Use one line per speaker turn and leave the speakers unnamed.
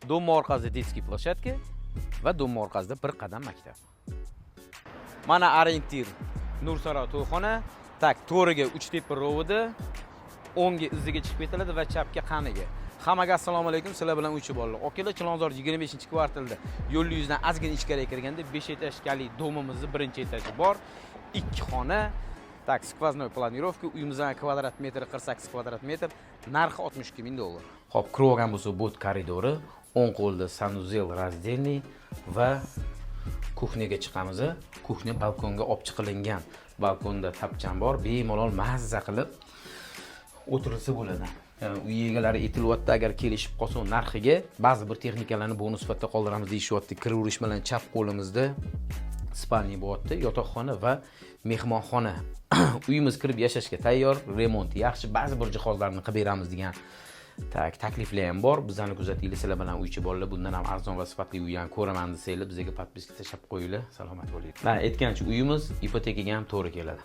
Dom orqasida детский площадка va dom orqasida bir qadam maktab. Mana orientir Nursaroy to'yxona. Tak, to'riga 3 tepa rovida, o'ngga iziga chiqib ketiladi va chapga qaniga. Hammaga assalomu alaykum, sizlar bilan Uchi bolalar. Okalar Chilonzor 25-kvartalda yo'l yuzdan ozgina ichkariga kirganda 5 etajli domimizning birinchi etaji bor. 2 xona. Tak, skvoznoy planirovka, uyimizning kvadrat metri 48 kvadrat metr, narxi 62 ming dollar. Xo'p, kirib olgan bo'lsa, bot koridori, o'ng qo'lda sanuzel разделный va kuxnyaga chiqamiz. Kuxnya balkonga olib chiqilingan. Balkonda tapchan bor, bemalol mazza qilib o'tirilsa bo'ladi. Uy egalari aytilyapti, agar kelishib qolsa narxiga ba'zi bir texnikalarni bonus sifatida qoldiramiz deyishyapti. Kiraverish bilan chap qo'limizda spalni bo'lyapti, yotoqxona va mehmonxona. Uyimiz kirib yashashga tayyor, remont yaxshi, ba'zi bir jihozlarni qilib beramiz degan takliflar ham bor. Bizlarni kuzatinglar, sizlar bilan Uchi bolalar bundan ham arzon va sifatli uy ham ko'raman desanglar, bizga podpiska tashlab qo'yinglar. Salomat bo'ling. Aytgancha uyimiz ipotekaga ham to'g'ri keladi.